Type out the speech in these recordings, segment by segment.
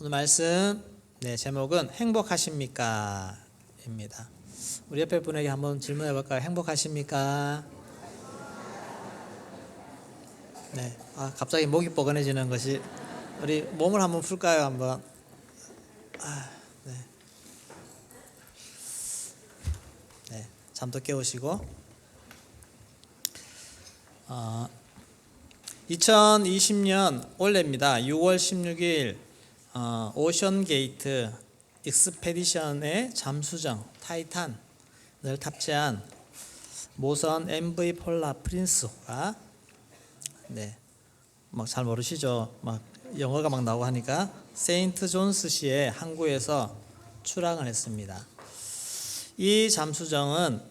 오늘 말씀 제목은 행복하십니까? 입니다. 우리 옆에 분에게 한번 질문해 볼까요? 행복하십니까? 네. 갑자기 목이 뻐근해지는 것이 우리 몸을 한번 풀까요? 한번. 네. 네. 잠도 깨우시고. 2020년 올해입니다. 6월 16일 오션게이트 익스페디션의 잠수정 타이탄을 탑재한 모선 MV 폴라 프린스호가 잘 모르시죠? 영어가 나오고 하니까 세인트 존스시의 항구에서 출항을 했습니다. 이 잠수정은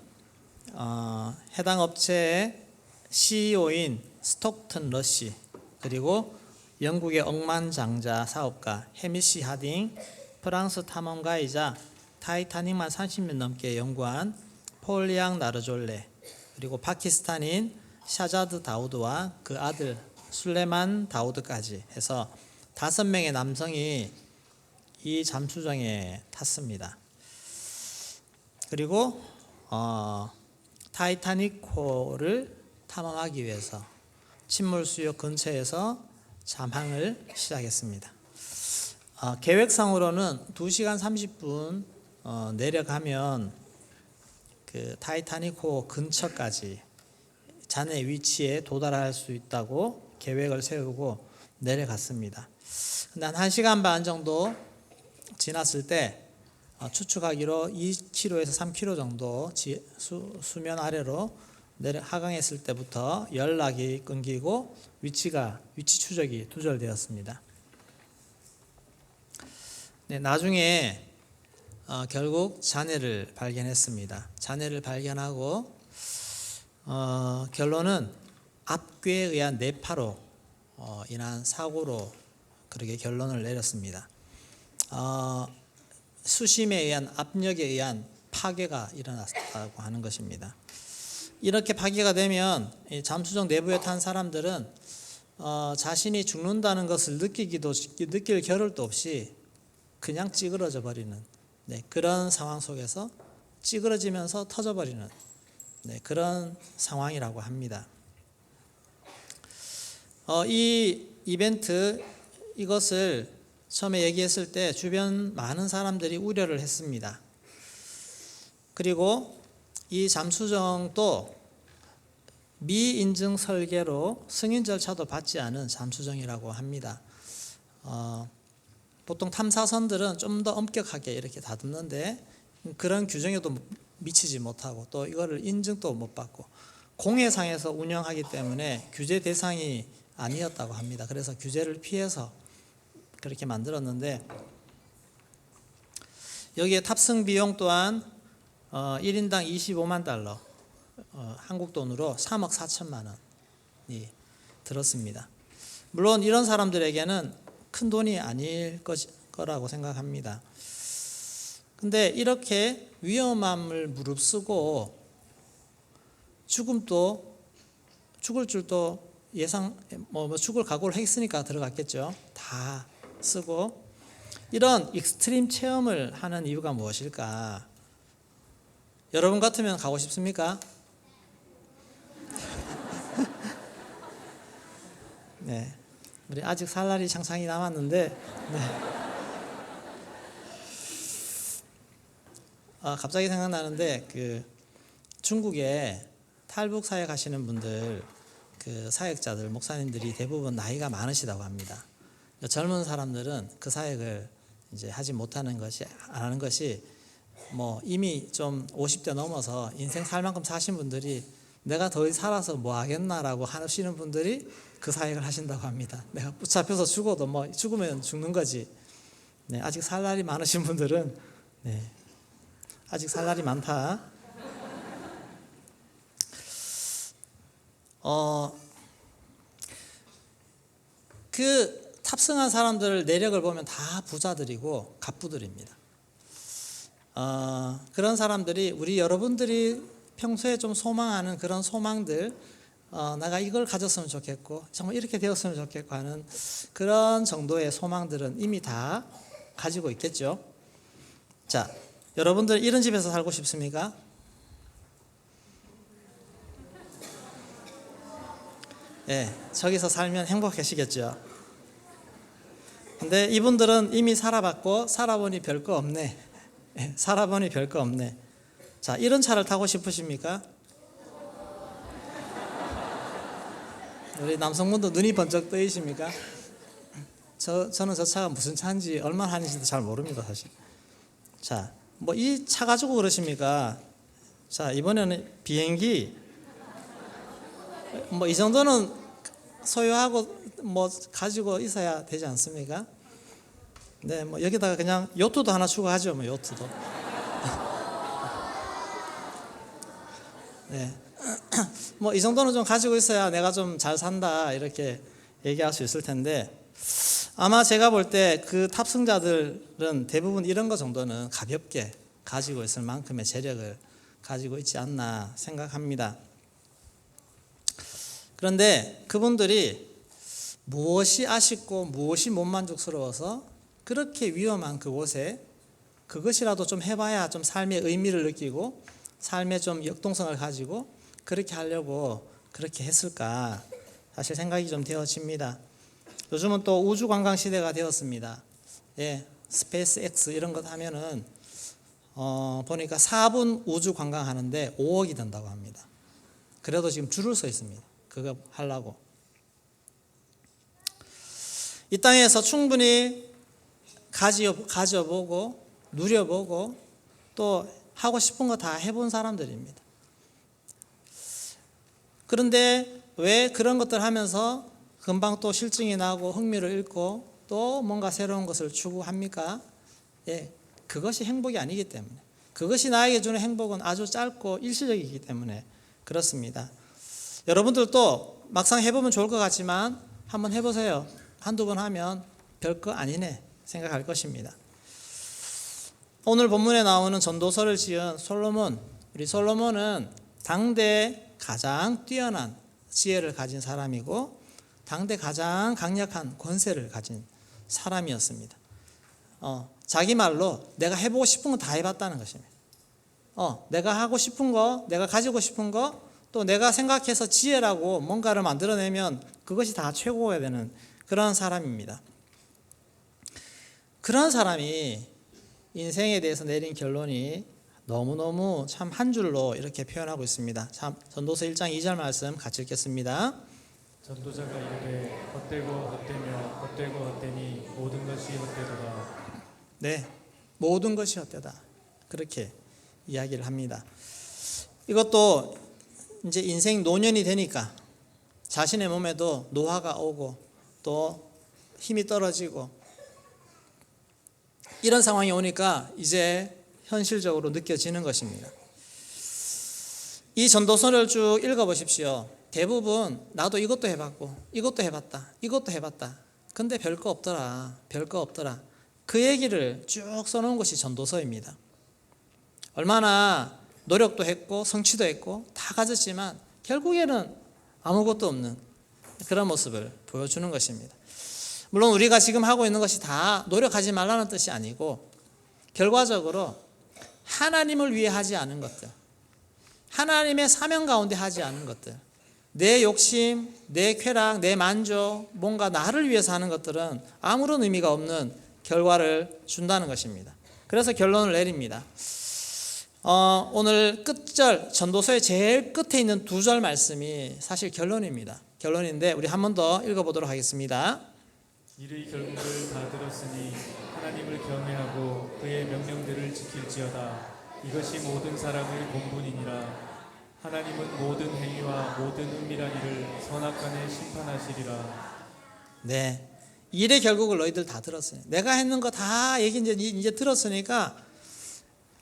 해당 업체의 CEO인 스톡튼 러시, 그리고 영국의 억만장자 사업가 해미시 하딩, 프랑스 탐험가이자 타이타닉만 30년 넘게 연구한 폴리앙 나르졸레, 그리고 파키스탄인 샤자드 다우드와 그 아들 술레만 다우드까지 해서 5명의 남성이 이 잠수정에 탔습니다. 그리고 타이타닉호를 탐험하기 위해서 침몰 수역 근처에서 잠항을 시작했습니다. 계획상으로는 2시간 30분 내려가면 그 타이타닉호 근처까지 잔해 위치에 도달할 수 있다고 계획을 세우고 내려갔습니다. 근데 한 1시간 반 정도 지났을 때 추측하기로 2km에서 3km 정도 수면 아래로 하강했을 때부터 연락이 끊기고 위치 추적이 두절되었습니다. 나중에 결국 잔해를 발견했습니다. 잔해를 발견하고 결론은 압괴에 의한 뇌파로 인한 사고로 그렇게 결론을 내렸습니다. 수심에 의한 압력에 의한 파괴가 일어났다고 하는 것입니다. 이렇게 파괴가 되면 잠수정 내부에 탄 사람들은 자신이 죽는다는 것을 느낄 겨를도 없이 그냥 찌그러져 버리는 그런 상황 속에서 찌그러지면서 터져버리는 그런 상황이라고 합니다. 이 이벤트 이것을 처음에 얘기했을 때 주변 많은 사람들이 우려를 했습니다. 그리고 이 잠수정도 미인증 설계로 승인 절차도 받지 않은 잠수정이라고 합니다. 보통 탐사선들은 좀 더 엄격하게 이렇게 다듬는데 그런 규정에도 미치지 못하고 또 이거를 인증도 못 받고 공해상에서 운영하기 때문에 규제 대상이 아니었다고 합니다. 그래서 규제를 피해서 그렇게 만들었는데 여기에 탑승 비용 또한 1인당 25만 달러, 한국 돈으로 3억 4천만 원이 들었습니다. 물론 이런 사람들에게는 큰 돈이 아닐 거라고 생각합니다. 근데 이렇게 위험함을 무릅쓰고 죽을 줄도 죽을 각오를 했으니까 들어갔겠죠. 다 쓰고 이런 익스트림 체험을 하는 이유가 무엇일까? 여러분 같으면 가고 싶습니까? 네, 우리 아직 살 날이 창창이 남았는데 갑자기 생각나는데 그 중국에 탈북 사역 하시는 분들 그 사역자들 목사님들이 대부분 나이가 많으시다고 합니다. 젊은 사람들은 그 사역을 이제 하지 못하는 것이 안 하는 것이 이미 좀 50대 넘어서 인생 살 만큼 사신 분들이 내가 더 살아서 뭐 하겠나라고 하시는 분들이 그 사역을 하신다고 합니다. 내가 붙잡혀서 죽어도 죽으면 죽는 거지. 아직 살 날이 많으신 분들은 아직 살 날이 많다. 그 탑승한 사람들 내력을 보면 다 부자들이고 갑부들입니다. 그런 사람들이 우리 여러분들이 평소에 좀 소망하는 그런 소망들 내가 이걸 가졌으면 좋겠고 정말 이렇게 되었으면 좋겠고 하는 그런 정도의 소망들은 이미 다 가지고 있겠죠. 자, 여러분들 이런 집에서 살고 싶습니까? 예, 저기서 살면 행복하시겠죠. 근데 이분들은 이미 살아봤고 살아보니 별거 없네. 예, 살아보니 별거 없네. 자, 이런 차를 타고 싶으십니까? 우리 남성분도 눈이 번쩍 뜨이십니까? 저는 저 차가 무슨 차인지 얼마나 하는지도 잘 모릅니다, 사실. 자, 뭐 이 차 가지고 그러십니까? 자, 이번에는 비행기 뭐 이 정도는 소유하고 뭐 가지고 있어야 되지 않습니까? 네, 뭐 여기다가 그냥 요트도 하나 추가하죠, 뭐 요트도. 네. 뭐 이 정도는 좀 가지고 있어야 내가 좀 잘 산다 이렇게 얘기할 수 있을 텐데 아마 제가 볼 때 그 탑승자들은 대부분 이런 거 정도는 가볍게 가지고 있을 만큼의 재력을 가지고 있지 않나 생각합니다. 그런데 그분들이 무엇이 아쉽고 무엇이 못 만족스러워서 그렇게 위험한 그곳에 그것이라도 좀 해봐야 좀 삶의 의미를 느끼고 삶의 좀 역동성을 가지고 그렇게 하려고 그렇게 했을까 사실 생각이 좀 되어집니다. 요즘은 또 우주 관광 시대가 되었습니다. 예, 스페이스 X 이런 것 하면은 보니까 4분 우주 관광하는데 5억이 든다고 합니다. 그래도 지금 줄을 서 있습니다. 그거 하려고. 이 땅에서 충분히 가져보고 누려보고 또 하고 싶은 거 다 해본 사람들입니다. 그런데 왜 그런 것들 하면서 금방 또 실증이 나고 흥미를 잃고 또 뭔가 새로운 것을 추구합니까? 예, 그것이 행복이 아니기 때문에 그것이 나에게 주는 행복은 아주 짧고 일시적이기 때문에 그렇습니다. 여러분들도 막상 해보면 좋을 것 같지만 한번 해보세요. 한두 번 하면 별거 아니네 생각할 것입니다. 오늘 본문에 나오는 전도서를 지은 솔로몬, 우리 솔로몬은 당대 가장 뛰어난 지혜를 가진 사람이고 당대 가장 강력한 권세를 가진 사람이었습니다. 자기 말로 내가 해보고 싶은 거 다 해봤다는 것입니다. 내가 하고 싶은 거, 내가 가지고 싶은 거, 또 내가 생각해서 지혜라고 뭔가를 만들어내면 그것이 다 최고여야 되는 그런 사람입니다. 그런 사람이 인생에 대해서 내린 결론이 너무너무 참 한 줄로 이렇게 표현하고 있습니다. 참 전도서 1장 2절 말씀 같이 읽겠습니다. 전도자가 이르되 헛되고 헛되며 헛되고 헛되니 모든 것이 헛되도다. 네, 모든 것이 헛되다. 그렇게 이야기를 합니다. 이것도 이제 인생 노년이 되니까 자신의 몸에도 노화가 오고 또 힘이 떨어지고 이런 상황이 오니까 이제 현실적으로 느껴지는 것입니다. 이 전도서를 쭉 읽어보십시오. 대부분 나도 이것도 해봤고 이것도 해봤다 이것도 해봤다 근데 별거 없더라 별거 없더라 그 얘기를 쭉 써놓은 것이 전도서입니다. 얼마나 노력도 했고 성취도 했고 다 가졌지만 결국에는 아무것도 없는 그런 모습을 보여주는 것입니다. 물론 우리가 지금 하고 있는 것이 다 노력하지 말라는 뜻이 아니고 결과적으로 하나님을 위해 하지 않은 것들, 하나님의 사명 가운데 하지 않은 것들, 내 욕심, 내 쾌락, 내 만족, 뭔가 나를 위해서 하는 것들은 아무런 의미가 없는 결과를 준다는 것입니다. 그래서 결론을 내립니다. 오늘 끝절 전도서의 제일 끝에 있는 2절 말씀이 사실 결론입니다. 결론인데 우리 한 번 더 읽어보도록 하겠습니다. 이의 결국을 다 들었으니 하나님을 경외하고 그의 명령들을 지킬지어다. 이것이 모든 사람의 본분이니라. 하나님은 모든 행위와 모든 은밀한 일을 선악간에 심판하시리라. 네, 일의 결국을 너희들 다 들었으니 내가 했는 거 다 얘기 이제 들었으니까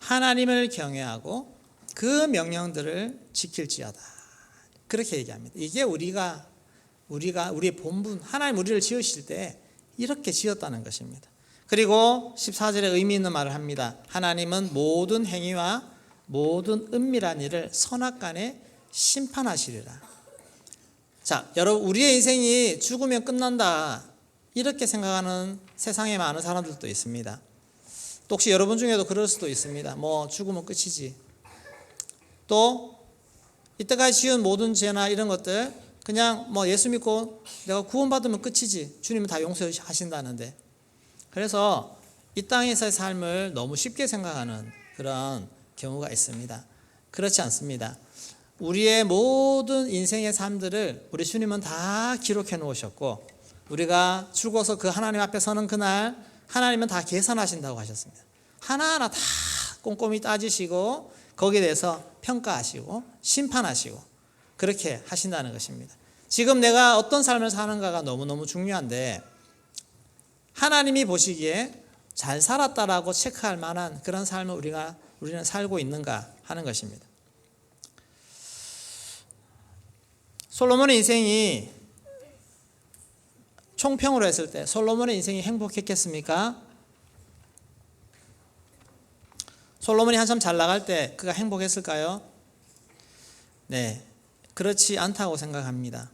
하나님을 경외하고 그 명령들을 지킬지어다. 그렇게 얘기합니다. 이게 우리의 본분, 하나님 우리를 지으실 때 이렇게 지었다는 것입니다. 그리고 14절에 의미 있는 말을 합니다. 하나님은 모든 행위와 모든 은밀한 일을 선악간에 심판하시리라. 자, 여러분, 우리의 인생이 죽으면 끝난다, 이렇게 생각하는 세상에 많은 사람들도 있습니다. 또 혹시 여러분 중에도 그럴 수도 있습니다. 뭐 죽으면 끝이지. 또 이때까지 지은 모든 죄나 이런 것들 그냥 뭐 예수 믿고 내가 구원받으면 끝이지, 주님은 다 용서하신다는데. 그래서 이 땅에서의 삶을 너무 쉽게 생각하는 그런 경우가 있습니다. 그렇지 않습니다. 우리의 모든 인생의 삶들을 우리 주님은 다 기록해 놓으셨고, 우리가 죽어서 그 하나님 앞에 서는 그날 하나님은 다 계산하신다고 하셨습니다. 하나하나 다 꼼꼼히 따지시고 거기에 대해서 평가하시고 심판하시고 그렇게 하신다는 것입니다. 지금 내가 어떤 삶을 사는가가 너무너무 중요한데, 하나님이 보시기에 잘 살았다라고 체크할 만한 그런 삶을 우리는 살고 있는가 하는 것입니다. 솔로몬의 인생이 총평으로 했을 때 솔로몬의 인생이 행복했겠습니까? 솔로몬이 한참 잘 나갈 때 그가 행복했을까요? 네, 그렇지 않다고 생각합니다.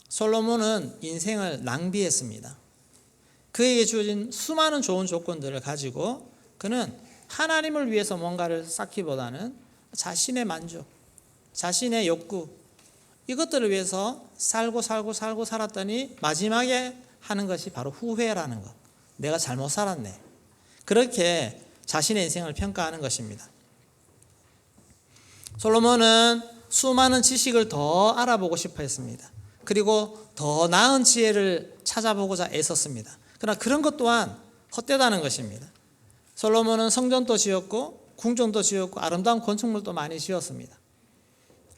솔로몬은 인생을 낭비했습니다. 그에게 주어진 수많은 좋은 조건들을 가지고 그는 하나님을 위해서 뭔가를 쌓기보다는 자신의 만족, 자신의 욕구, 이것들을 위해서 살고 살았더니 마지막에 하는 것이 바로 후회라는 것. 내가 잘못 살았네. 그렇게 자신의 인생을 평가하는 것입니다. 솔로몬은 수많은 지식을 더 알아보고 싶어 했습니다. 그리고 더 나은 지혜를 찾아보고자 애썼습니다. 그러나 그런 것 또한 헛되다는 것입니다. 솔로몬은 성전도 지었고 궁전도 지었고 아름다운 건축물도 많이 지었습니다.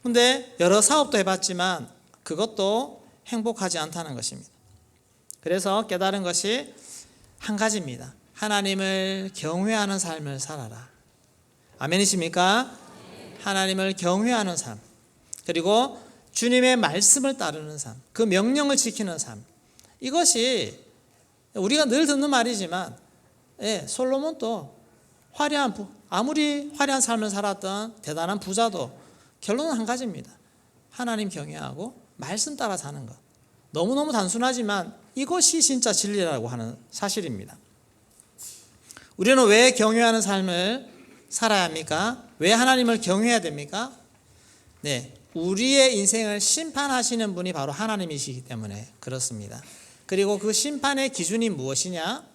그런데 여러 사업도 해봤지만 그것도 행복하지 않다는 것입니다. 그래서 깨달은 것이 한 가지입니다. 하나님을 경외하는 삶을 살아라. 아멘이십니까? 하나님을 경외하는 삶, 그리고 주님의 말씀을 따르는 삶, 그 명령을 지키는 삶, 이것이 우리가 늘 듣는 말이지만 솔로몬도 아무리 화려한 삶을 살았던 대단한 부자도 결론은 한 가지입니다. 하나님 경외하고 말씀 따라 사는 것. 너무너무 단순하지만 이것이 진짜 진리라고 하는 사실입니다. 우리는 왜 경외하는 삶을 살아야 합니까? 왜 하나님을 경외해야 됩니까? 네, 우리의 인생을 심판하시는 분이 바로 하나님이시기 때문에 그렇습니다. 그리고 그 심판의 기준이 무엇이냐?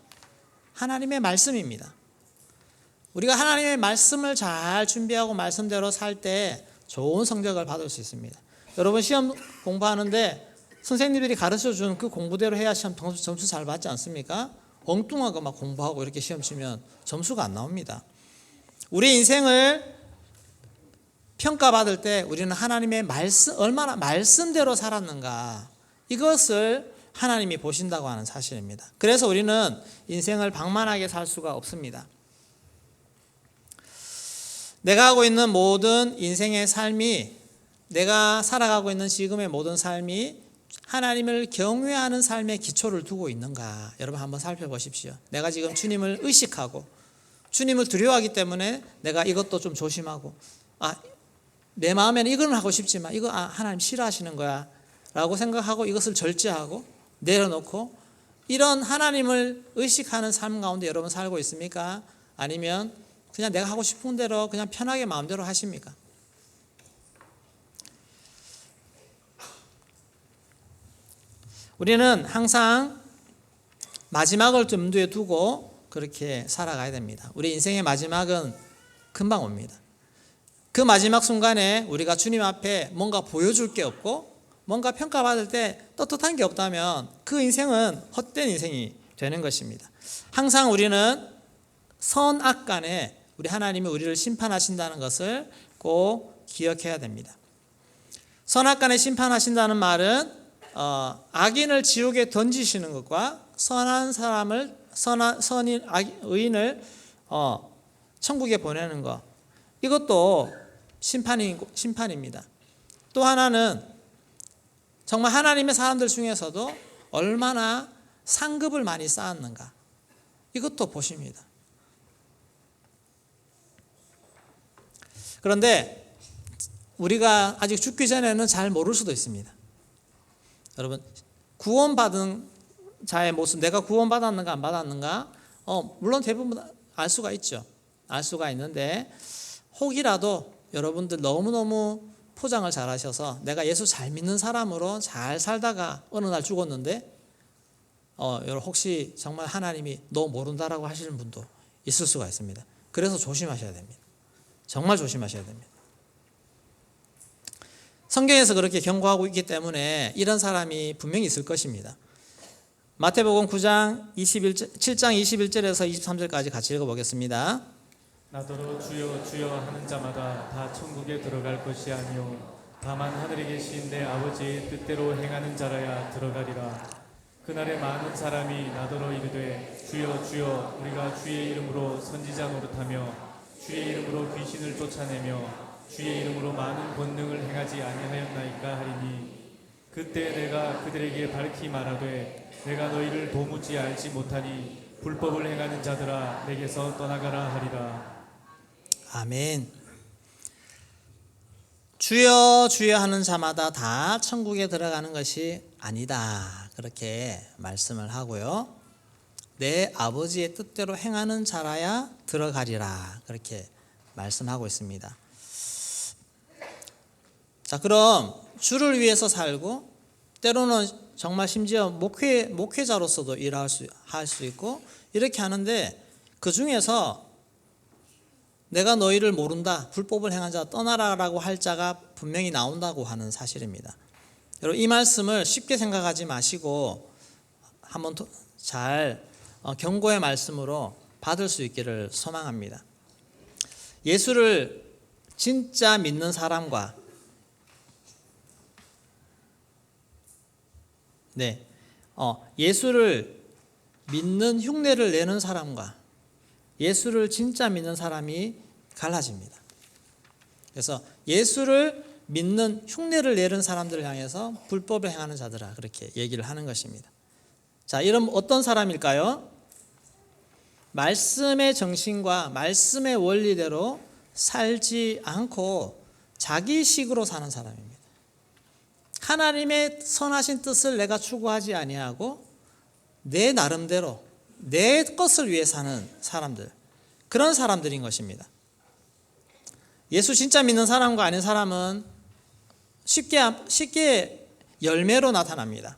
하나님의 말씀입니다. 우리가 하나님의 말씀을 잘 준비하고 말씀대로 살 때 좋은 성적을 받을 수 있습니다. 여러분 시험 공부하는데 선생님들이 가르쳐준 그 공부대로 해야 시험 점수 잘 받지 않습니까? 엉뚱하고 막 공부하고 이렇게 시험 치면 점수가 안 나옵니다. 우리 인생을 평가받을 때 우리는 하나님의 말씀, 얼마나 말씀대로 살았는가, 이것을 하나님이 보신다고 하는 사실입니다. 그래서 우리는 인생을 방만하게 살 수가 없습니다. 내가 하고 있는 모든 인생의 삶이, 내가 살아가고 있는 지금의 모든 삶이 하나님을 경외하는 삶의 기초를 두고 있는가, 여러분 한번 살펴보십시오. 내가 지금 주님을 의식하고 주님을 두려워하기 때문에 내가 이것도 좀 조심하고, 내 마음에는 이건 하고 싶지만 이거 하나님 싫어하시는 거야 라고 생각하고 이것을 절제하고 내려놓고, 이런 하나님을 의식하는 삶 가운데 여러분 살고 있습니까? 아니면 그냥 내가 하고 싶은 대로 그냥 편하게 마음대로 하십니까? 우리는 항상 마지막을 염두에 두고 그렇게 살아가야 됩니다. 우리 인생의 마지막은 금방 옵니다. 그 마지막 순간에 우리가 주님 앞에 뭔가 보여줄 게 없고 뭔가 평가받을 때 떳떳한 게 없다면 그 인생은 헛된 인생이 되는 것입니다. 항상 우리는 선악 간에 우리 하나님이 우리를 심판하신다는 것을 꼭 기억해야 됩니다. 선악 간에 심판하신다는 말은 악인을 지옥에 던지시는 것과 선한 사람을 의인을 천국에 보내는 것, 이것도 심판입니다. 또 하나는 정말 하나님의 사람들 중에서도 얼마나 상급을 많이 쌓았는가, 이것도 보십니다. 그런데 우리가 아직 죽기 전에는 잘 모를 수도 있습니다. 여러분, 구원받은 자의 모습, 내가 구원받았는가 안 받았는가? 물론 대부분 알 수가 있죠. 알 수가 있는데 혹이라도 여러분들 너무너무 포장을 잘 하셔서 내가 예수 잘 믿는 사람으로 잘 살다가 어느 날 죽었는데 여러분 혹시 정말 하나님이 너 모른다라고 하시는 분도 있을 수가 있습니다. 그래서 조심하셔야 됩니다. 정말 조심하셔야 됩니다. 성경에서 그렇게 경고하고 있기 때문에 이런 사람이 분명히 있을 것입니다. 마태복음 7장 21절에서 23절까지 같이 읽어보겠습니다. 나더러 주여 주여 하는 자마다 다 천국에 들어갈 것이 아니요 다만 하늘에 계신 내 아버지의 뜻대로 행하는 자라야 들어가리라. 그날에 많은 사람이 나더러 이르되 주여 주여 우리가 주의 이름으로 선지자 노릇하며 주의 이름으로 귀신을 쫓아내며 주의 이름으로 많은 권능을 행하지 아니하였나이까 하리니 그때 내가 그들에게 밝히 말하되 내가 너희를 도무지 알지 못하니 불법을 행하는 자들아 내게서 떠나가라 하리라. 아멘. 주여 주여 하는 자마다 다 천국에 들어가는 것이 아니다. 그렇게 말씀을 하고요. 내 아버지의 뜻대로 행하는 자라야 들어가리라. 그렇게 말씀하고 있습니다. 자, 그럼 주를 위해서 살고 때로는 정말 심지어 목회자로서도 일할 수 있고 이렇게 하는데 그 중에서 내가 너희를 모른다, 불법을 행한 자 떠나라라고 할 자가 분명히 나온다고 하는 사실입니다. 여러분 이 말씀을 쉽게 생각하지 마시고 한번 잘 경고의 말씀으로 받을 수 있기를 소망합니다. 예수를 진짜 믿는 사람과 예수를 믿는 흉내를 내는 사람과 예수를 진짜 믿는 사람이 갈라집니다. 그래서 예수를 믿는 흉내를 내는 사람들을 향해서 불법을 행하는 자들아 그렇게 얘기를 하는 것입니다. 자, 이런 어떤 사람일까요? 말씀의 정신과 말씀의 원리대로 살지 않고 자기식으로 사는 사람입니다. 하나님의 선하신 뜻을 내가 추구하지 아니하고 내 나름대로 내 것을 위해 사는 사람들, 그런 사람들인 것입니다. 예수 진짜 믿는 사람과 아닌 사람은 쉽게 열매로 나타납니다.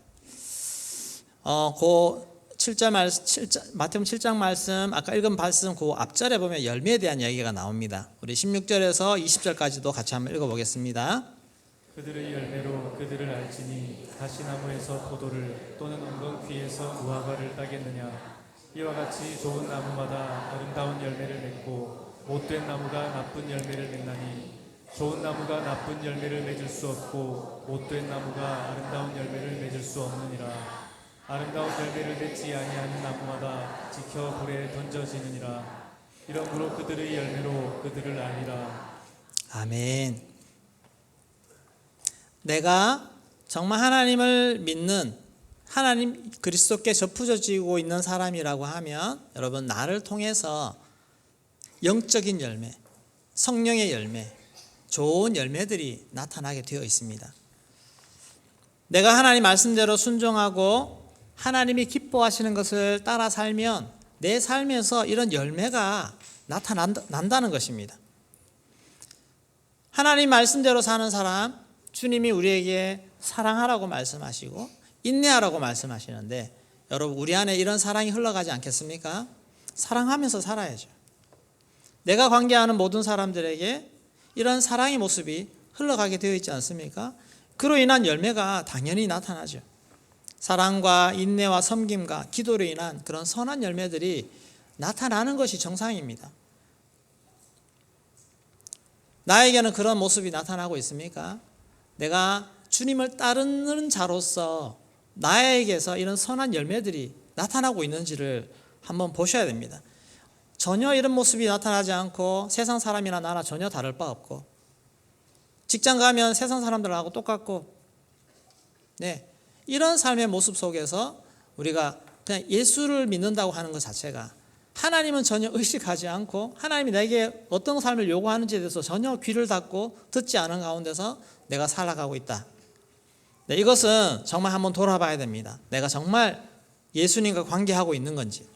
마태복음 7장 말씀, 아까 읽은 말씀 그 앞절에 보면 열매에 대한 이야기가 나옵니다. 우리 16절에서 20절까지도 같이 한번 읽어보겠습니다. 그들의 열매로 그들을 알지니 가시나무에서 포도를 또는 엉겅퀴에서 무화과를 따겠느냐. 이와 같이 좋은 나무마다 아름다운 열매를 맺고 못된 나무가 나쁜 열매를 맺나니 좋은 나무가 나쁜 열매를 맺을 수 없고 못된 나무가 아름다운 열매를 맺을 수 없느니라. 아름다운 열매를 맺지 아니하는 나무마다 지켜 불에 던져지느니라. 이러므로 그들의 열매로 그들을 알리라. 아멘. 내가 정말 하나님을 믿는 하나님 그리스도께 접붙여지고 있는 사람이라고 하면 여러분 나를 통해서 영적인 열매, 성령의 열매, 좋은 열매들이 나타나게 되어 있습니다. 내가 하나님 말씀대로 순종하고 하나님이 기뻐하시는 것을 따라 살면 내 삶에서 이런 열매가 나타난다는 것입니다. 하나님 말씀대로 사는 사람, 주님이 우리에게 사랑하라고 말씀하시고 인내하라고 말씀하시는데 여러분 우리 안에 이런 사랑이 흘러가지 않겠습니까? 사랑하면서 살아야죠. 내가 관계하는 모든 사람들에게 이런 사랑의 모습이 흘러가게 되어 있지 않습니까? 그로 인한 열매가 당연히 나타나죠. 사랑과 인내와 섬김과 기도로 인한 그런 선한 열매들이 나타나는 것이 정상입니다. 나에게는 그런 모습이 나타나고 있습니까? 내가 주님을 따르는 자로서 나에게서 이런 선한 열매들이 나타나고 있는지를 한번 보셔야 됩니다. 전혀 이런 모습이 나타나지 않고 세상 사람이나 나나 전혀 다를 바 없고 직장 가면 세상 사람들하고 똑같고 이런 삶의 모습 속에서 우리가 그냥 예수를 믿는다고 하는 것 자체가 하나님은 전혀 의식하지 않고 하나님이 내게 어떤 삶을 요구하는지에 대해서 전혀 귀를 닫고 듣지 않은 가운데서 내가 살아가고 있다. 네, 이것은 정말 한번 돌아봐야 됩니다. 내가 정말 예수님과 관계하고 있는 건지.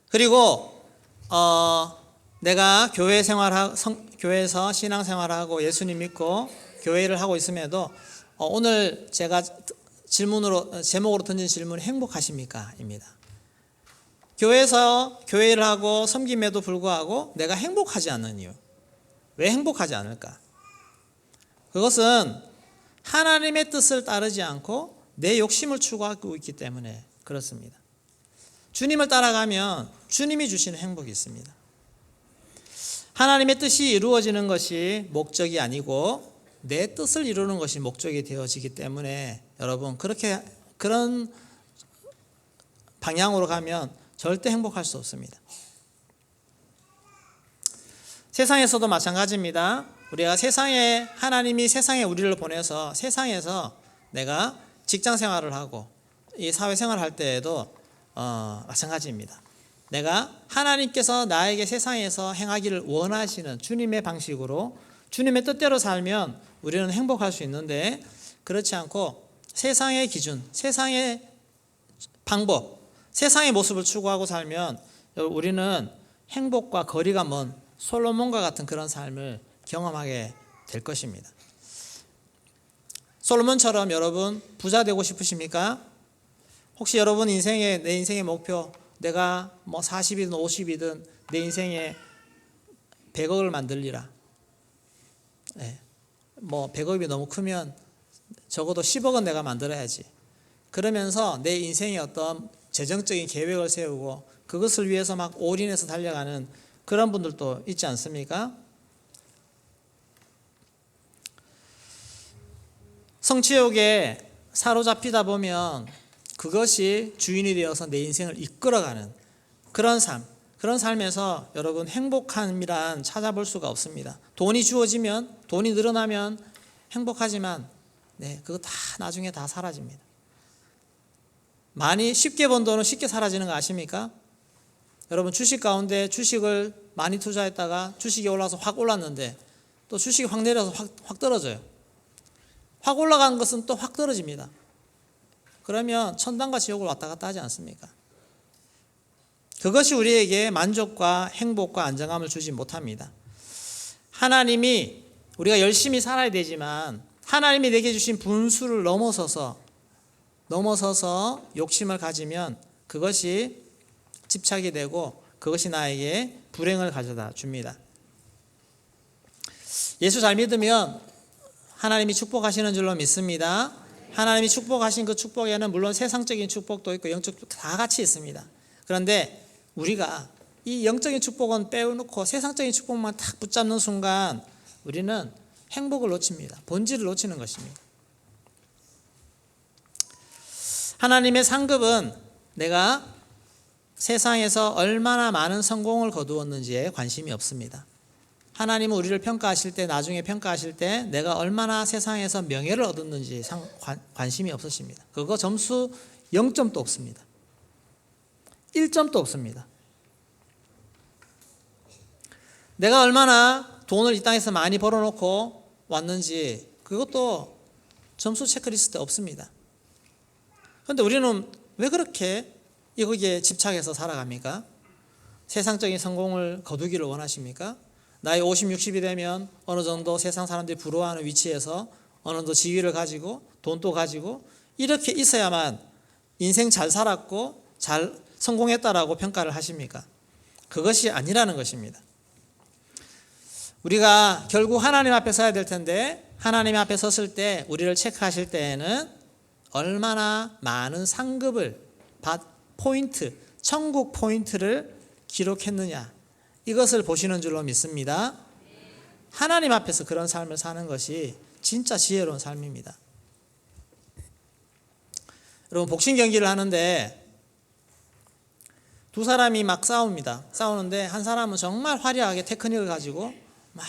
그리고 내가 교회에서 신앙생활하고 예수님 믿고 교회를 하고 있음에도 오늘 제가 제목으로 던진 질문이 행복하십니까? 입니다. 교회에서 교회를 하고 섬김에도 불구하고 내가 행복하지 않는 이유. 왜 행복하지 않을까? 그것은 하나님의 뜻을 따르지 않고 내 욕심을 추구하고 있기 때문에 그렇습니다. 주님을 따라가면 주님이 주시는 행복이 있습니다. 하나님의 뜻이 이루어지는 것이 목적이 아니고 내 뜻을 이루는 것이 목적이 되어지기 때문에 여러분 그런 방향으로 가면 절대 행복할 수 없습니다. 세상에서도 마찬가지입니다. 우리가 하나님이 세상에 우리를 보내서 세상에서 내가 직장 생활을 하고 이 사회 생활을 할 때에도 마찬가지입니다. 내가 하나님께서 나에게 세상에서 행하기를 원하시는 주님의 방식으로 주님의 뜻대로 살면 우리는 행복할 수 있는데 그렇지 않고 세상의 기준, 세상의 방법, 세상의 모습을 추구하고 살면 우리는 행복과 거리가 먼 솔로몬과 같은 그런 삶을 경험하게 될 것입니다. 솔로몬처럼 여러분 부자 되고 싶으십니까? 혹시 여러분 내 인생의 목표, 내가 40이든 50이든 내 인생에 100억을 만들리라. 100억이 너무 크면 적어도 10억은 내가 만들어야지. 그러면서 내 인생의 어떤 재정적인 계획을 세우고 그것을 위해서 막 올인해서 달려가는 그런 분들도 있지 않습니까? 성취욕에 사로잡히다 보면 그것이 주인이 되어서 내 인생을 이끌어가는 그런 삶에서 여러분 행복함이란 찾아볼 수가 없습니다. 돈이 주어지면, 돈이 늘어나면 행복하지만 그거 다 나중에 다 사라집니다. 많이 쉽게 번 돈은 쉽게 사라지는 거 아십니까? 여러분 주식 가운데 주식을 많이 투자했다가 주식이 올라서 확 올랐는데 또 주식이 확 내려서 확 떨어져요. 확 올라간 것은 또 확 떨어집니다. 그러면 천당과 지옥을 왔다 갔다 하지 않습니까? 그것이 우리에게 만족과 행복과 안정감을 주지 못합니다. 하나님이 우리가 열심히 살아야 되지만 하나님이 내게 주신 분수를 넘어서서 욕심을 가지면 그것이 집착이 되고 그것이 나에게 불행을 가져다 줍니다. 예수 잘 믿으면 하나님이 축복하시는 줄로 믿습니다. 하나님이 축복하신 그 축복에는 물론 세상적인 축복도 있고 영적 축복도 다 같이 있습니다. 그런데 우리가 이 영적인 축복은 빼놓고 세상적인 축복만 딱 붙잡는 순간 우리는 행복을 놓칩니다. 본질을 놓치는 것입니다. 하나님의 상급은 내가 세상에서 얼마나 많은 성공을 거두었는지에 관심이 없습니다. 하나님은 우리를 평가하실 때, 나중에 평가하실 때 내가 얼마나 세상에서 명예를 얻었는지 관심이 없으십니다. 그거 점수 0점도 없습니다. 1점도 없습니다. 내가 얼마나 돈을 이 땅에서 많이 벌어놓고 왔는지 그것도 점수 체크리스트에 없습니다. 그런데 우리는 왜 그렇게 거기에 집착해서 살아갑니까? 세상적인 성공을 거두기를 원하십니까? 나이 50, 60이 되면 어느 정도 세상 사람들이 부러워하는 위치에서 어느 정도 지위를 가지고 돈도 가지고 이렇게 있어야만 인생 잘 살았고 잘 성공했다라고 평가를 하십니까? 그것이 아니라는 것입니다. 우리가 결국 하나님 앞에 서야 될 텐데 하나님 앞에 섰을 때 우리를 체크하실 때에는 얼마나 많은 상급을 천국 포인트를 기록했느냐 이것을 보시는 줄로 믿습니다. 하나님 앞에서 그런 삶을 사는 것이 진짜 지혜로운 삶입니다. 여러분 복싱 경기를 하는데 두 사람이 막 싸웁니다. 싸우는데 한 사람은 정말 화려하게 테크닉을 가지고 막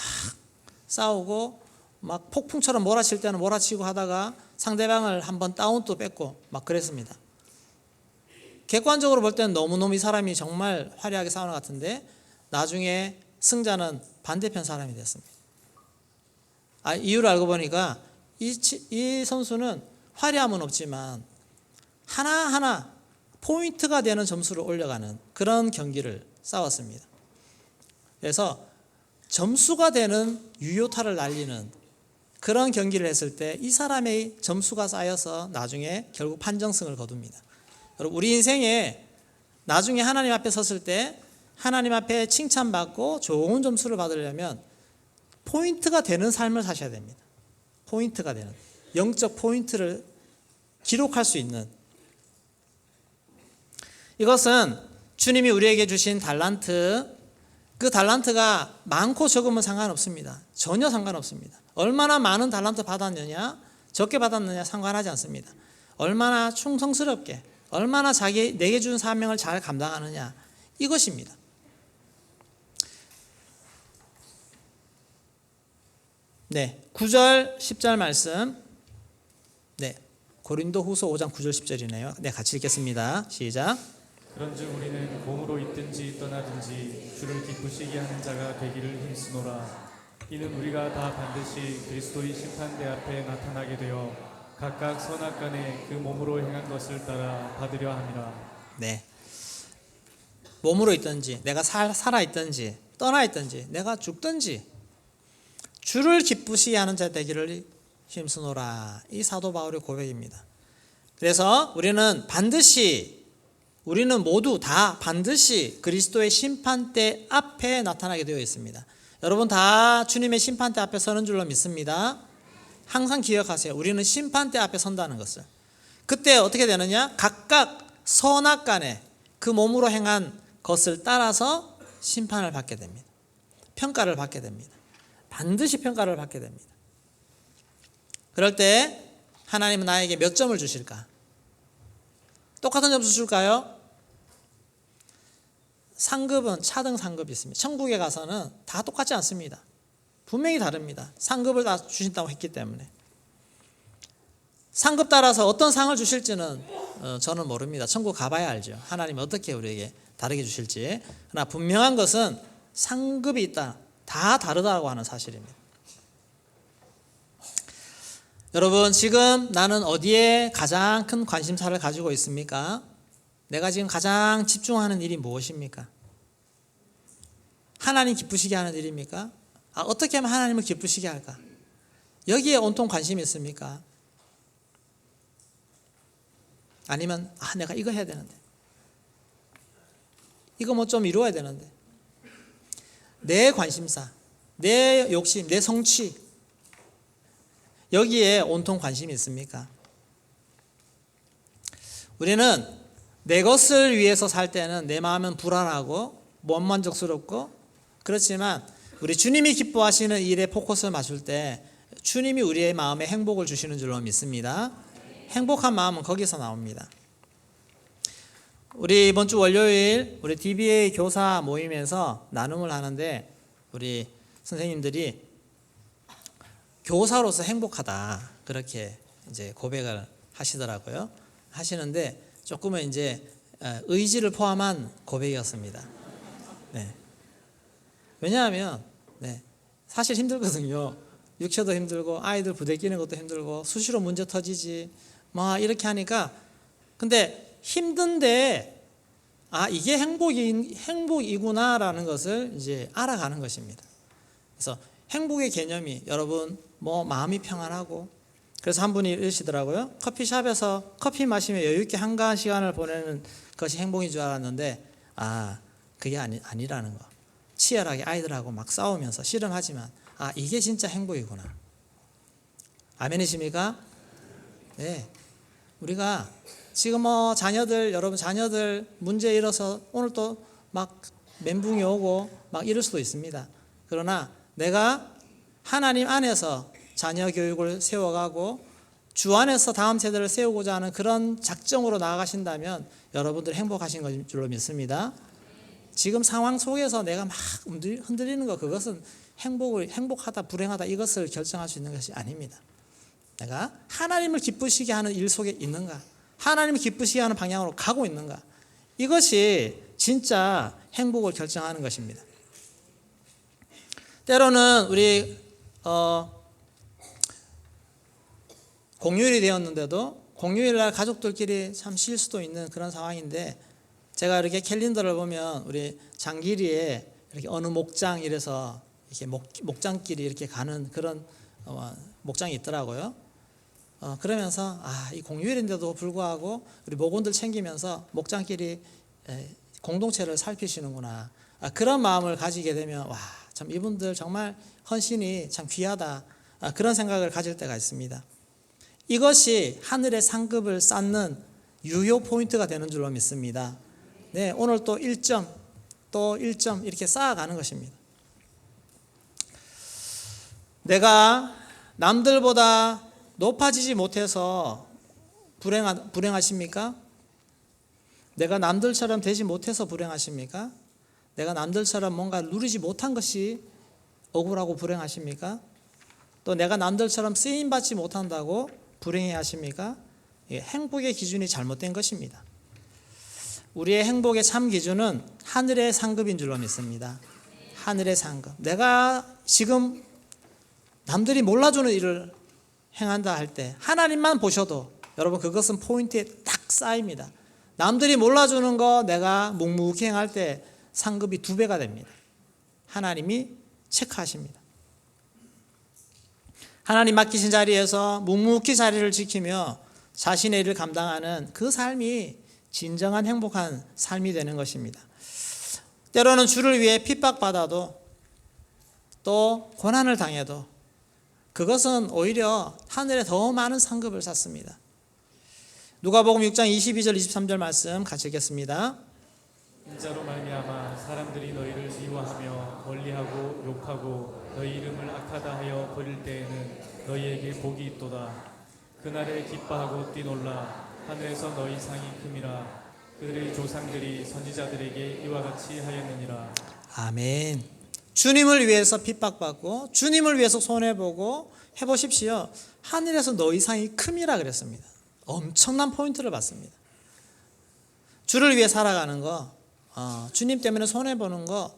싸우고 막 폭풍처럼 몰아칠 때는 몰아치고 하다가 상대방을 한번 다운도 뺏고 막 그랬습니다. 객관적으로 볼 때는 너무너무 이 사람이 정말 화려하게 싸우는 것 같은데 나중에 승자는 반대편 사람이 됐습니다. 이유를 알고 보니까 이 선수는 화려함은 없지만 하나하나 포인트가 되는 점수를 올려가는 그런 경기를 싸웠습니다. 그래서 점수가 되는 유효타를 날리는 그런 경기를 했을 때 이 사람의 점수가 쌓여서 나중에 결국 판정승을 거둡니다. 여러분, 우리 인생에 나중에 하나님 앞에 섰을 때 하나님 앞에 칭찬받고 좋은 점수를 받으려면 포인트가 되는 삶을 사셔야 됩니다. 포인트가 되는, 영적 포인트를 기록할 수 있는, 이것은 주님이 우리에게 주신 달란트, 그 달란트가 많고 적으면 상관없습니다. 전혀 상관없습니다. 얼마나 많은 달란트 받았느냐, 적게 받았느냐 상관하지 않습니다. 얼마나 충성스럽게, 얼마나 내게 준 사명을 잘 감당하느냐, 이것입니다. 네, 9절 10절 말씀. 네, 고린도후서 5장 9절 10절이네요. 네, 같이 읽겠습니다. 시작. 그런즉 우리는 몸으로 있든지 떠나든지 주를 기쁘시게 하는 자가 되기를 힘쓰노라. 이는 우리가 다 반드시 그리스도의 심판대 앞에 나타나게 되어 각각 선악간에 그 몸으로 행한 것을 따라 받으려 함이라. 네, 몸으로 있든지 내가 살아 있든지 떠나 있든지 내가 죽든지 주를 기쁘시게 하는 자 되기를 힘쓰노라. 이 사도 바울의 고백입니다. 그래서 우리는 모두 다 반드시 그리스도의 심판대 앞에 나타나게 되어 있습니다. 여러분 다 주님의 심판대 앞에 서는 줄로 믿습니다. 항상 기억하세요. 우리는 심판대 앞에 선다는 것을. 그때 어떻게 되느냐? 각각 선악간에 그 몸으로 행한 것을 따라서 심판을 받게 됩니다. 평가를 받게 됩니다. 반드시 평가를 받게 됩니다. 그럴 때 하나님은 나에게 몇 점을 주실까? 똑같은 점수 줄까요? 상급은 차등 상급이 있습니다. 천국에 가서는 다 똑같지 않습니다. 분명히 다릅니다. 상급을 다 주신다고 했기 때문에. 상급 따라서 어떤 상을 주실지는 저는 모릅니다. 천국 가봐야 알죠. 하나님이 어떻게 우리에게 다르게 주실지. 그러나 분명한 것은 상급이 있다. 다 다르다고 하는 사실입니다. 여러분, 지금 나는 어디에 가장 큰 관심사를 가지고 있습니까? 내가 지금 가장 집중하는 일이 무엇입니까? 하나님 기쁘시게 하는 일입니까? 어떻게 하면 하나님을 기쁘시게 할까? 여기에 온통 관심이 있습니까? 아니면 내가 이거 해야 되는데, 이거 뭐 좀 이루어야 되는데, 내 관심사, 내 욕심, 내 성취, 여기에 온통 관심이 있습니까? 우리는 내 것을 위해서 살 때는 내 마음은 불안하고 원만족스럽고, 그렇지만 우리 주님이 기뻐하시는 일에 포커스를 맞출 때 주님이 우리의 마음에 행복을 주시는 줄로 믿습니다. 행복한 마음은 거기서 나옵니다. 우리 이번 주 월요일 우리 DBA 교사 모임에서 나눔을 하는데 우리 선생님들이 교사로서 행복하다 그렇게 이제 고백을 하시더라고요. 하시는데 조금은 이제 의지를 포함한 고백이었습니다. 네. 왜냐하면 사실 힘들거든요. 육체도 힘들고 아이들 부대끼는 것도 힘들고 수시로 문제 터지지 뭐 이렇게 하니까, 근데 힘든데 이게 행복이구나라는 것을 이제 알아가는 것입니다. 그래서 행복의 개념이 여러분 뭐 마음이 평안하고, 그래서 한 분이 이러시더라고요. 커피숍에서 커피 마시며 여유 있게 한가한 시간을 보내는 것이 행복인 줄 알았는데 그게 아니라는 거. 치열하게 아이들하고 막 싸우면서 씨름하지만 이게 진짜 행복이구나. 아멘이십니까? 네. 우리가 지금 여러분 자녀들 문제 일어서 오늘 또 막 멘붕이 오고 막 이럴 수도 있습니다. 그러나 내가 하나님 안에서 자녀 교육을 세워가고 주 안에서 다음 세대를 세우고자 하는 그런 작정으로 나아가신다면 여러분들 행복하신 것 줄로 믿습니다. 지금 상황 속에서 내가 막 흔들리는 것, 그것은 행복하다 불행하다 이것을 결정할 수 있는 것이 아닙니다. 내가 하나님을 기쁘시게 하는 일 속에 있는가, 하나님을 기쁘시게 하는 방향으로 가고 있는가, 이것이 진짜 행복을 결정하는 것입니다. 때로는 우리 공휴일이 되었는데도 공휴일 날 가족들끼리 참 쉴 수도 있는 그런 상황인데, 제가 이렇게 캘린더를 보면 우리 장기리에 이렇게 어느 목장 이래서 이렇게 목장끼리 이렇게 가는 그런 목장이 있더라고요. 그러면서 이 공휴일인데도 불구하고 우리 목원들 챙기면서 목장끼리 공동체를 살피시는구나. 그런 마음을 가지게 되면 참 이분들 정말 헌신이 참 귀하다. 그런 생각을 가질 때가 있습니다. 이것이 하늘의 상급을 쌓는 유효 포인트가 되는 줄로 믿습니다. 네, 오늘 또 1점, 또 1점 이렇게 쌓아가는 것입니다. 내가 남들보다 높아지지 못해서 불행하십니까? 내가 남들처럼 되지 못해서 불행하십니까? 내가 남들처럼 뭔가 누리지 못한 것이 억울하고 불행하십니까? 또 내가 남들처럼 쓰임받지 못한다고 불행해 하십니까? 행복의 기준이 잘못된 것입니다. 우리의 행복의 참 기준은 하늘의 상급인 줄로 믿습니다. 하늘의 상급. 내가 지금 남들이 몰라주는 일을 행한다 할 때 하나님만 보셔도 여러분 그것은 포인트에 딱 쌓입니다. 남들이 몰라주는 거 내가 묵묵히 행할 때 상급이 2배가 됩니다. 하나님이 체크하십니다. 하나님 맡기신 자리에서 묵묵히 자리를 지키며 자신의 일을 감당하는 그 삶이 진정한 행복한 삶이 되는 것입니다. 때로는 주를 위해 핍박받아도 또 고난을 당해도 그것은 오히려 하늘에 더 많은 상급을 쌓습니다. 누가복음 6장 22절 23절 말씀 같이 읽겠습니다. 인자로 말미암아 사람들이 너희를 미워하며 멀리하고 욕하고 너희 이름을 악하다 하여 버릴 때에는 너희에게 복이 있도다. 그날에 기뻐하고 뛰놀라. 하늘에서 너희 상이 큼이라. 그들의 조상들이 선지자들에게 이와 같이 하였느니라. 아멘. 주님을 위해서 핍박받고 주님을 위해서 손해보고 해보십시오. 하늘에서 너희 상이 큼이라 그랬습니다. 엄청난 포인트를 받습니다. 주를 위해 살아가는 거, 주님 때문에 손해보는 거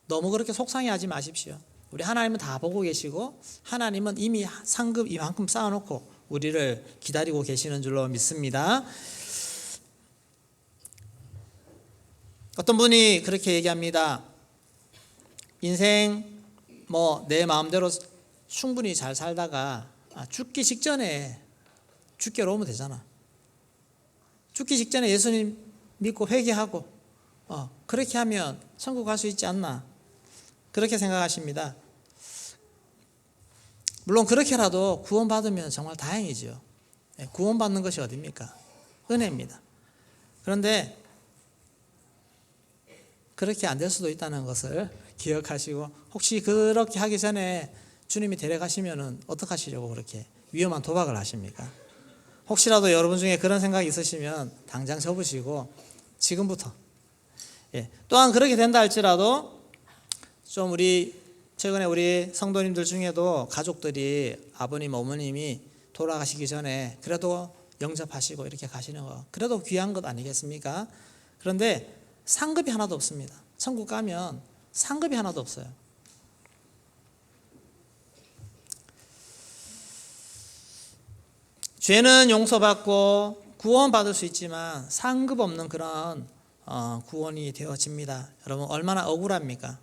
너무 그렇게 속상해하지 마십시오. 우리 하나님은 다 보고 계시고 하나님은 이미 상급 이만큼 쌓아놓고 우리를 기다리고 계시는 줄로 믿습니다. 어떤 분이 그렇게 얘기합니다. 인생 내 마음대로 충분히 잘 살다가 죽기 직전에 죽게로 오면 되잖아. 죽기 직전에 예수님 믿고 회개하고 그렇게 하면 천국 갈 수 있지 않나, 그렇게 생각하십니다. 물론 그렇게라도 구원받으면 정말 다행이죠. 구원받는 것이 어디입니까? 은혜입니다. 그런데 그렇게 안 될 수도 있다는 것을 기억하시고, 혹시 그렇게 하기 전에 주님이 데려가시면 어떡하시려고 그렇게 위험한 도박을 하십니까? 혹시라도 여러분 중에 그런 생각이 있으시면 당장 접으시고 지금부터, 또한 그렇게 된다 할지라도 좀 최근에 우리 성도님들 중에도 가족들이 아버님 어머님이 돌아가시기 전에 그래도 영접하시고 이렇게 가시는 거, 그래도 귀한 것 아니겠습니까? 그런데 상급이 하나도 없습니다. 천국 가면 상급이 하나도 없어요. 죄는 용서받고 구원받을 수 있지만 상급 없는 그런 구원이 되어집니다. 여러분 얼마나 억울합니까?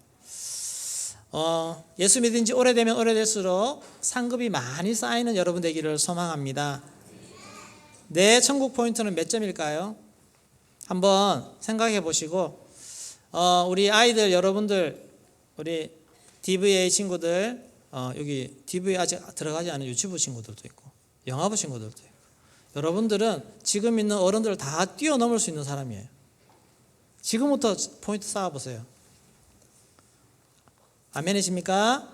예수 믿은 지 오래되면 오래될수록 상급이 많이 쌓이는 여러분 되기를 소망합니다. 내 천국 포인트는 몇 점일까요? 한번 생각해 보시고, 우리 아이들 여러분들, 우리 DVA 친구들, 여기 DVA 아직 들어가지 않은 유치부 친구들도 있고 영화부 친구들도 있고, 여러분들은 지금 있는 어른들을 다 뛰어넘을 수 있는 사람이에요. 지금부터 포인트 쌓아보세요. 아멘이십니까?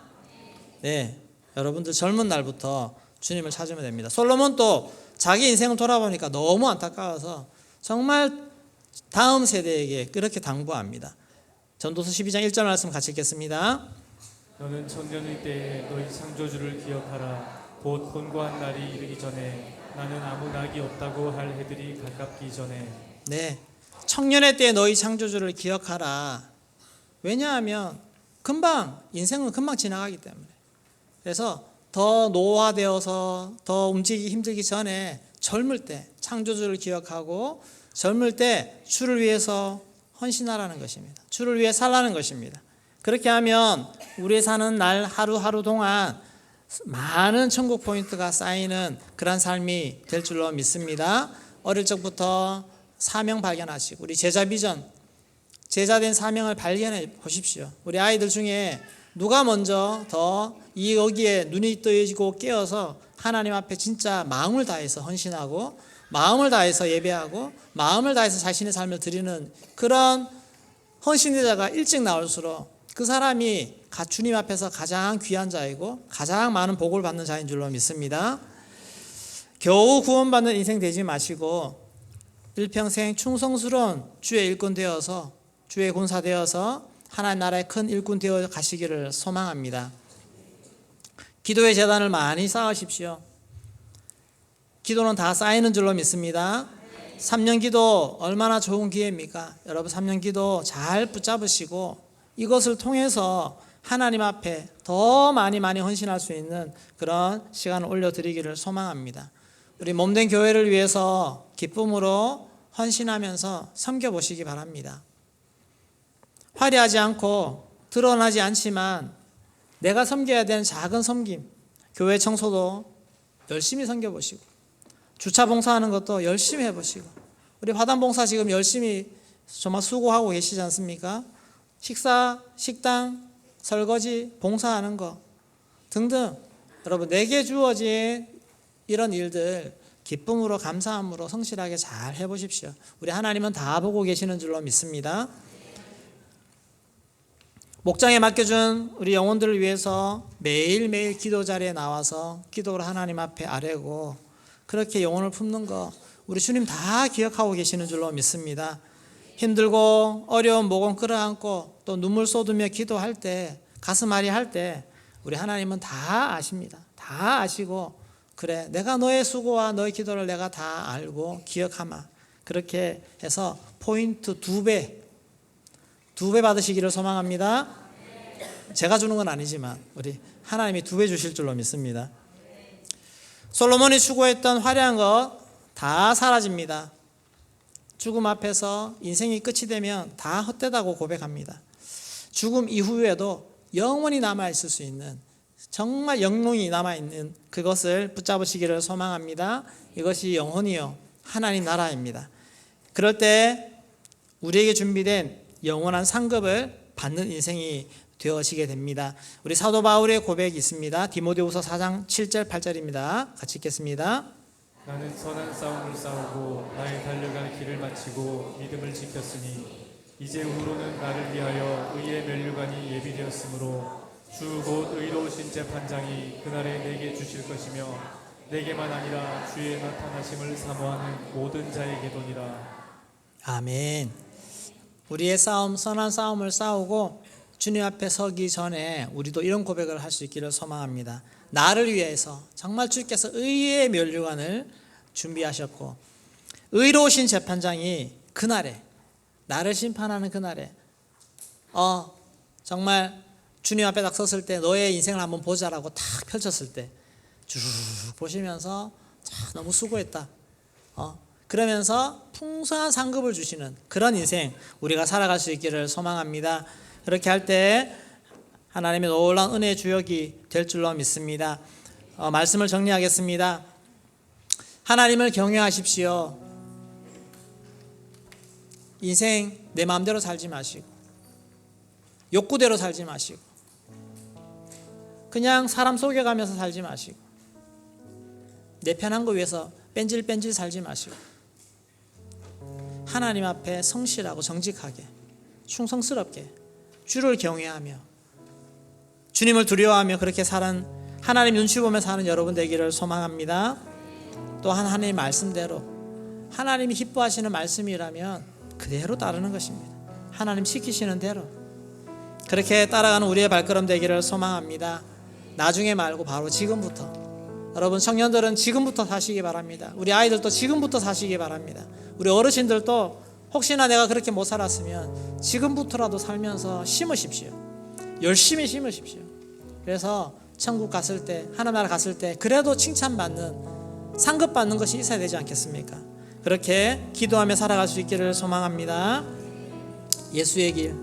네, 여러분들 젊은 날부터 주님을 찾으면 됩니다. 솔로몬도 자기 인생을 돌아보니까 너무 안타까워서 정말 다음 세대에게 그렇게 당부합니다. 전도서 12장 1절 말씀 같이 읽겠습니다. 너는 청년의 때에 너희 창조주를 기억하라. 곧 본고한 날이 이르기 전에 나는 아무 낙이 없다고 할 해들이 가깝기 전에. 네, 청년의 때에 너희 창조주를 기억하라. 왜냐하면 인생은 금방 지나가기 때문에. 그래서 더 노화되어서 더 움직이기 힘들기 전에 젊을 때 창조주를 기억하고 젊을 때 주를 위해서 헌신하라는 것입니다. 주를 위해 살라는 것입니다. 그렇게 하면 우리 사는 날 하루하루 동안 많은 천국 포인트가 쌓이는 그런 삶이 될 줄로 믿습니다. 어릴 적부터 사명 발견하시고 우리 제자 비전, 제자된 사명을 발견해 보십시오. 우리 아이들 중에 누가 먼저 더 여기에 눈이 뜨이고 깨어서 하나님 앞에 진짜 마음을 다해서 헌신하고 마음을 다해서 예배하고 마음을 다해서 자신의 삶을 드리는 그런 헌신의 자가 일찍 나올수록 그 사람이 주님 앞에서 가장 귀한 자이고 가장 많은 복을 받는 자인 줄로 믿습니다. 겨우 구원받는 인생 되지 마시고 일평생 충성스러운 주의 일꾼 되어서 주의 군사 되어서 하나님 나라의 큰 일꾼 되어 가시기를 소망합니다. 기도의 재단을 많이 쌓으십시오. 기도는 다 쌓이는 줄로 믿습니다. 3년 기도 얼마나 좋은 기회입니까? 여러분 3년 기도 잘 붙잡으시고 이것을 통해서 하나님 앞에 더 많이 헌신할 수 있는 그런 시간을 올려드리기를 소망합니다. 우리 몸된 교회를 위해서 기쁨으로 헌신하면서 섬겨보시기 바랍니다. 화려하지 않고 드러나지 않지만 내가 섬겨야 되는 작은 섬김, 교회 청소도 열심히 섬겨보시고 주차 봉사하는 것도 열심히 해보시고 우리 화단 봉사 지금 열심히 정말 수고하고 계시지 않습니까? 식사, 식당, 설거지, 봉사하는 거 등등 여러분 내게 주어진 이런 일들 기쁨으로 감사함으로 성실하게 잘 해보십시오. 우리 하나님은 다 보고 계시는 줄로 믿습니다. 목장에 맡겨준 우리 영혼들을 위해서 매일매일 기도 자리에 나와서 기도를 하나님 앞에 아뢰고 그렇게 영혼을 품는 거 우리 주님 다 기억하고 계시는 줄로 믿습니다. 힘들고 어려운 목은 끌어안고 또 눈물 쏟으며 기도할 때 가슴 앓이 할 때 우리 하나님은 다 아십니다. 다 아시고 그래 내가 너의 수고와 너의 기도를 내가 다 알고 기억하마 그렇게 해서 포인트 2배 받으시기를 소망합니다. 제가 주는 건 아니지만 우리 하나님이 2배 주실 줄로 믿습니다. 솔로몬이 추구했던 화려한 것 다 사라집니다. 죽음 앞에서 인생이 끝이 되면 다 헛되다고 고백합니다. 죽음 이후에도 영원히 남아있을 수 있는 정말 영롱이 남아있는 그것을 붙잡으시기를 소망합니다. 이것이 영혼이요 하나님 나라입니다. 그럴 때 우리에게 준비된 영원한 상급을 받는 인생이 되어지게 됩니다. 우리 사도 바울의 고백이 있습니다. 디모데후서 4장 7절 8절입니다. 같이 읽겠습니다. 나는 선한 싸움을 싸우고 나의 달려갈 길을 마치고 믿음을 지켰으니 이제 후로는 나를 위하여 의의 면류관이 예비되었으므로 주 곧 의로우신 재판장이 그날에 내게 주실 것이며 내게만 아니라 주의 나타나심을 사모하는 모든 자에게도니라. 아멘. 우리의 싸움 선한 싸움을 싸우고 주님 앞에 서기 전에 우리도 이런 고백을 할 수 있기를 소망합니다. 나를 위해서 정말 주께서 의의 면류관을 준비하셨고 의로우신 재판장이 그날에 나를 심판하는 그날에 정말 주님 앞에 딱 섰을 때 너의 인생을 한번 보자라고 탁 펼쳤을 때 쭉 보시면서 너무 수고했다 그러면서 풍성한 상급을 주시는 그런 인생 우리가 살아갈 수 있기를 소망합니다. 그렇게 할 때 하나님의 놀라운 은혜의 주역이 될 줄로 믿습니다. 말씀을 정리하겠습니다. 하나님을 경외하십시오. 인생 내 마음대로 살지 마시고 욕구대로 살지 마시고 그냥 사람 속여가면서 살지 마시고 내 편한 거 위해서 뺀질뺀질 살지 마시고 하나님 앞에 성실하고 정직하게 충성스럽게 주를 경외하며 주님을 두려워하며 그렇게 사는 하나님 눈치 보며 사는 여러분 되기를 소망합니다. 또한 하나님의 말씀대로 하나님이 기뻐하시는 말씀이라면 그대로 따르는 것입니다. 하나님 시키시는 대로 그렇게 따라가는 우리의 발걸음 되기를 소망합니다. 나중에 말고 바로 지금부터 여러분 청년들은 지금부터 사시기 바랍니다. 우리 아이들도 지금부터 사시기 바랍니다. 우리 어르신들도 혹시나 내가 그렇게 못 살았으면 지금부터라도 살면서 심으십시오. 열심히 심으십시오. 그래서 천국 갔을 때, 하나님 나라 갔을 때 그래도 칭찬받는, 상급받는 것이 있어야 되지 않겠습니까? 그렇게 기도하며 살아갈 수 있기를 소망합니다. 예수의 길.